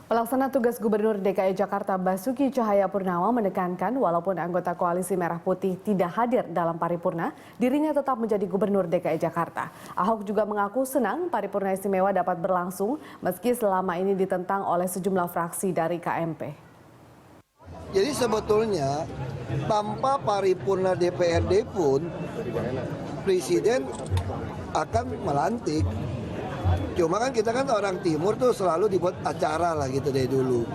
Pelaksana tugas Gubernur DKI Jakarta Basuki Cahayapurnama menekankan walaupun anggota Koalisi Merah Putih tidak hadir dalam paripurna, dirinya tetap menjadi Gubernur DKI Jakarta. Ahok juga mengaku senang paripurna istimewa dapat berlangsung meski selama ini ditentang oleh sejumlah fraksi dari KMP. Jadi sebetulnya tanpa paripurna DPRD pun Presiden akan melantik. Cuma kan kita kan orang timur tuh selalu dibuat acara lah gitu dari dulu.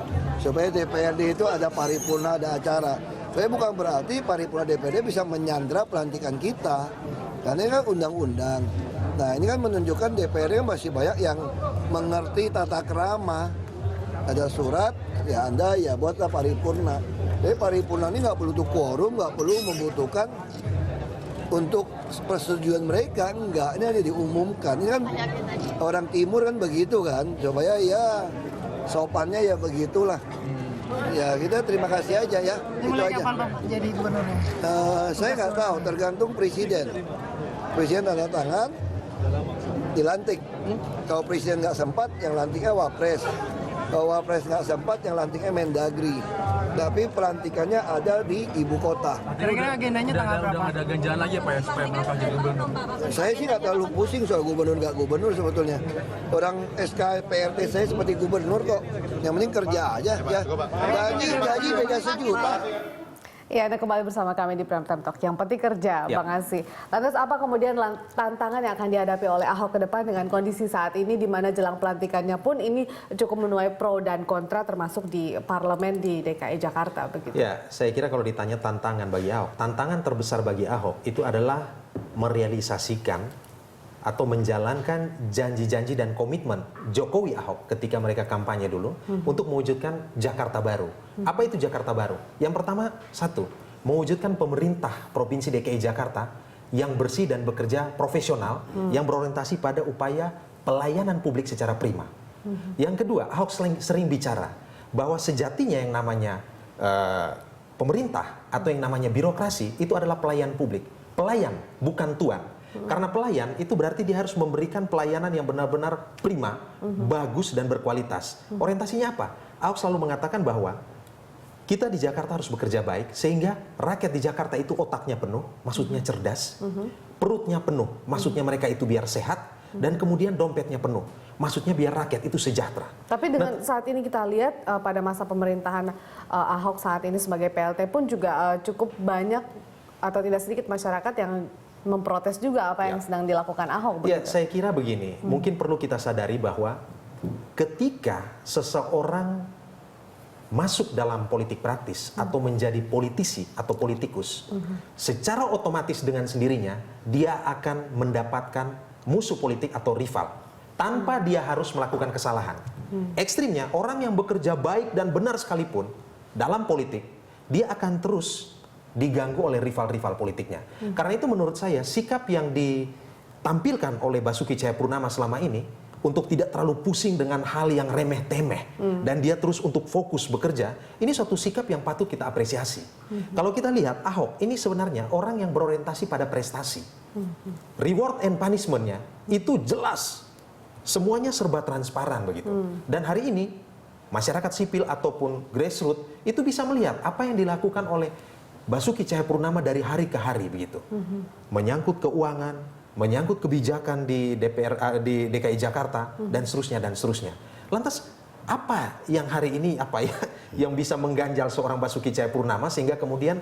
Supaya DPRD itu ada paripurna, ada acara. Saya bukan berarti paripurna DPRD bisa menyandra pelantikan kita. Karena ini kan undang-undang. Nah ini kan menunjukkan DPRD masih banyak yang mengerti tata krama. Ada surat, ya Anda ya buatlah paripurna. Jadi paripurna ini nggak perlu untuk quorum, nggak perlu membutuhkan untuk persetujuan mereka, enggak, ini hanya diumumkan. Ini kan orang timur kan begitu kan, supaya ya sopannya ya begitulah. Ya kita terima kasih aja ya. Ini mulai kapan Pak jadi gubernurnya? Saya nggak tahu, tergantung presiden. Presiden tanda tangan, dilantik. Kalau presiden nggak sempat, yang lantiknya wapres. Kalau wapres nggak sempat, yang lantiknya Mendagri. Tapi pelantikannya ada di ibu kota. Kira-kira agendanya tanggal berapa? Udah ada ganjalan lagi ya Pak ya supaya melangkah jadi gubernur? Saya sih nggak terlalu pusing soal gubernur nggak gubernur sebetulnya. Orang SK PRT saya seperti gubernur kok. Yang penting kerja aja. Ya. Gaji beda sejuta. Ya, Anda kembali bersama kami di Prime Time Talk. Yang penting kerja, Ya. Bang Asi. Lantas apa kemudian tantangan yang akan dihadapi oleh Ahok ke depan dengan kondisi saat ini di mana jelang pelantikannya pun ini cukup menuai pro dan kontra termasuk di parlemen di DKI Jakarta begitu. Ya, saya kira kalau ditanya tantangan bagi Ahok, tantangan terbesar bagi Ahok itu adalah merealisasikan atau menjalankan janji-janji dan komitmen Jokowi Ahok ketika mereka kampanye dulu untuk mewujudkan Jakarta baru. Apa itu Jakarta baru? Yang pertama, satu, mewujudkan pemerintah Provinsi DKI Jakarta yang bersih dan bekerja profesional, yang berorientasi pada upaya pelayanan publik secara prima. Yang kedua, Ahok sering bicara bahwa sejatinya yang namanya pemerintah atau yang namanya birokrasi itu adalah pelayan publik. Pelayan, bukan tuan. Karena pelayan itu berarti dia harus memberikan pelayanan yang benar-benar prima, bagus dan berkualitas. Orientasinya apa? Ahok selalu mengatakan bahwa kita di Jakarta harus bekerja baik sehingga rakyat di Jakarta itu otaknya penuh, maksudnya cerdas, perutnya penuh, maksudnya mereka itu biar sehat, dan kemudian dompetnya penuh, maksudnya biar rakyat itu sejahtera. Tapi dengan saat ini kita lihat pada masa pemerintahan Ahok saat ini sebagai PLT pun juga cukup banyak atau tidak sedikit masyarakat yang memprotes juga apa yang sedang dilakukan Ahok. Ya, saya kira begini, mungkin perlu kita sadari bahwa ketika seseorang masuk dalam politik praktis atau menjadi politisi atau politikus, secara otomatis dengan sendirinya dia akan mendapatkan musuh politik atau rival tanpa dia harus melakukan kesalahan. Ekstrimnya, orang yang bekerja baik dan benar sekalipun dalam politik, dia akan terus diganggu oleh rival-rival politiknya. Karena itu menurut saya sikap yang ditampilkan oleh Basuki Cahayapurnama selama ini untuk tidak terlalu pusing dengan hal yang remeh-temeh dan dia terus untuk fokus bekerja, ini suatu sikap yang patut kita apresiasi. Kalau kita lihat Ahok ini sebenarnya orang yang berorientasi pada prestasi. Reward and punishment-nya itu jelas. Semuanya serba transparan begitu. Dan hari ini masyarakat sipil ataupun grassroots itu bisa melihat apa yang dilakukan oleh Basuki Cahayapurnama dari hari ke hari begitu, menyangkut keuangan, menyangkut kebijakan di di DKI Jakarta dan seterusnya dan seterusnya. Lantas apa yang hari ini yang bisa mengganjal seorang Basuki Cahayapurnama sehingga kemudian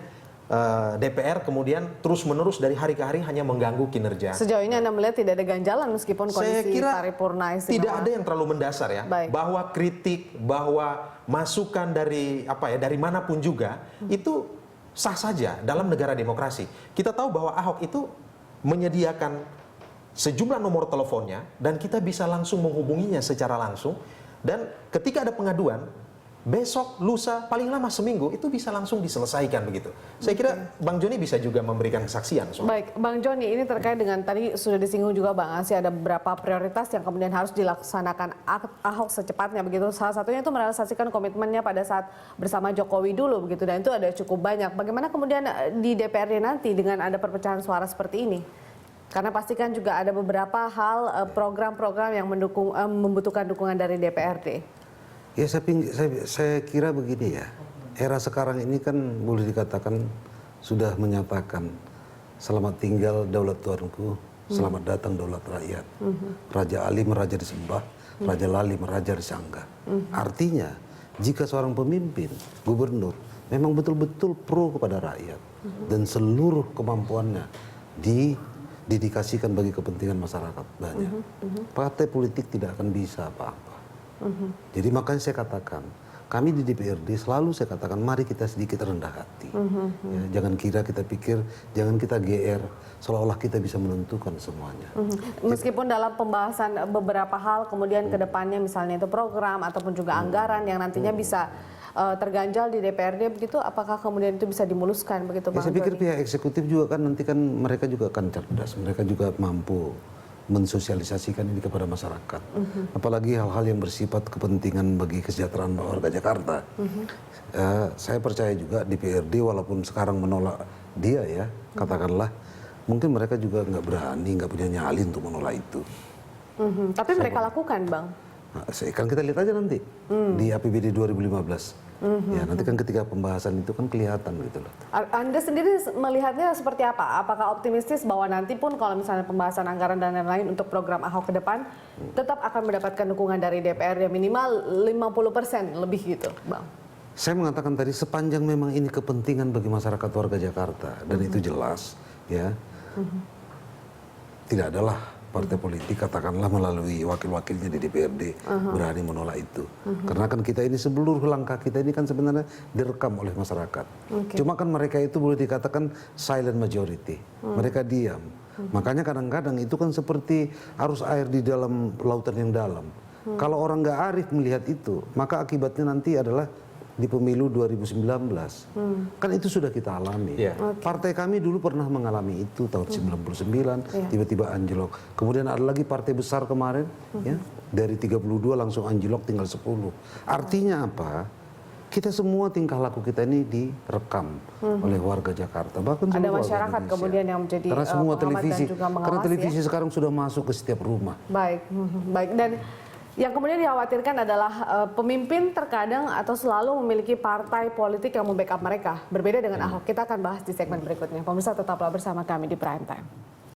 DPR kemudian terus-menerus dari hari ke hari hanya mengganggu kinerja? Sejauh ini Anda melihat tidak ada ganjalan meskipun kondisi paripurna istimewa. Tidak ada yang terlalu mendasar ya. Bahwa kritik, bahwa masukan dari dari manapun juga itu sah saja dalam negara demokrasi. Kita tahu bahwa Ahok itu menyediakan sejumlah nomor teleponnya dan kita bisa langsung menghubunginya secara langsung, dan ketika ada pengaduan besok, lusa, paling lama seminggu itu bisa langsung diselesaikan begitu. Saya kira Bang Joni bisa juga memberikan kesaksian. Baik, Bang Joni, ini terkait dengan tadi sudah disinggung juga Bang Asi, ada beberapa prioritas yang kemudian harus dilaksanakan Ahok secepatnya begitu. Salah satunya itu merealisasikan komitmennya pada saat bersama Jokowi dulu begitu, dan itu ada cukup banyak. Bagaimana kemudian di DPRD nanti dengan ada perpecahan suara seperti ini? Karena pastikan juga ada beberapa hal program-program yang membutuhkan dukungan dari DPRD. Ya saya kira begini ya, era sekarang ini kan boleh dikatakan sudah menyatakan selamat tinggal daulat Tuanku, selamat datang daulat rakyat. Raja Ali meraja disembah, Raja Lali meraja disanggah. Artinya jika seorang pemimpin, gubernur memang betul-betul pro kepada rakyat dan seluruh kemampuannya didedikasikan bagi kepentingan masyarakat banyak, partai politik tidak akan bisa apa-apa. Jadi makanya saya katakan, kami di DPRD selalu saya katakan, mari kita sedikit rendah hati. Ya, jangan kira kita pikir, jangan kita GR, seolah-olah kita bisa menentukan semuanya. Meskipun dalam pembahasan beberapa hal, kemudian ke depannya misalnya itu program ataupun juga anggaran yang nantinya bisa terganjal di DPRD begitu, apakah kemudian itu bisa dimuluskan begitu Ya, Bang saya pikir Joni? pihak eksekutif juga kan nanti kan mereka juga akan cerdas, mereka juga mampu mensosialisasikan ini kepada masyarakat. Apalagi hal-hal yang bersifat kepentingan bagi kesejahteraan warga Jakarta. Saya percaya juga DPRD walaupun sekarang menolak dia ya, katakanlah, mungkin mereka juga nggak berani, nggak punya nyali untuk menolak itu. Tapi mereka lakukan Bang. Nah, kan kita lihat aja nanti di APBD 2015. Ya, nanti kan ketika pembahasan itu kan kelihatan gitu loh. Anda sendiri melihatnya seperti apa? Apakah optimistis bahwa nanti pun kalau misalnya pembahasan anggaran dan lain-lain untuk program Ahok ke depan tetap akan mendapatkan dukungan dari DPR yang minimal 50% lebih gitu, Bang? Saya mengatakan tadi sepanjang memang ini kepentingan bagi masyarakat warga Jakarta dan itu jelas, ya. Tidak adalah partai politik katakanlah melalui wakil-wakilnya di DPRD berani menolak itu. Karena kan kita ini seluruh langkah kita ini kan sebenarnya direkam oleh masyarakat. Cuma kan mereka itu boleh dikatakan silent majority. Mereka diam. Makanya kadang-kadang itu kan seperti arus air di dalam lautan yang dalam. Kalau orang nggak arif melihat itu, maka akibatnya nanti adalah di pemilu 2019. Kan itu sudah kita alami. Partai kami dulu pernah mengalami itu tahun 99, tiba-tiba anjlok. Kemudian ada lagi partai besar kemarin, ya, dari 32 langsung anjlok tinggal 10. Artinya apa? Kita semua tingkah laku kita ini direkam oleh warga Jakarta. Bahkan Ada seluruh warga masyarakat Indonesia. kemudian yang menjadi karena semua pengamat dan televisi, juga mengawasi, karena televisi ya? sekarang sudah masuk ke setiap rumah. Baik, baik. Dan yang kemudian dikhawatirkan adalah pemimpin terkadang atau selalu memiliki partai politik yang membackup mereka. Berbeda dengan Ahok. Kita akan bahas di segmen berikutnya. Pemirsa tetaplah bersama kami di Prime Time.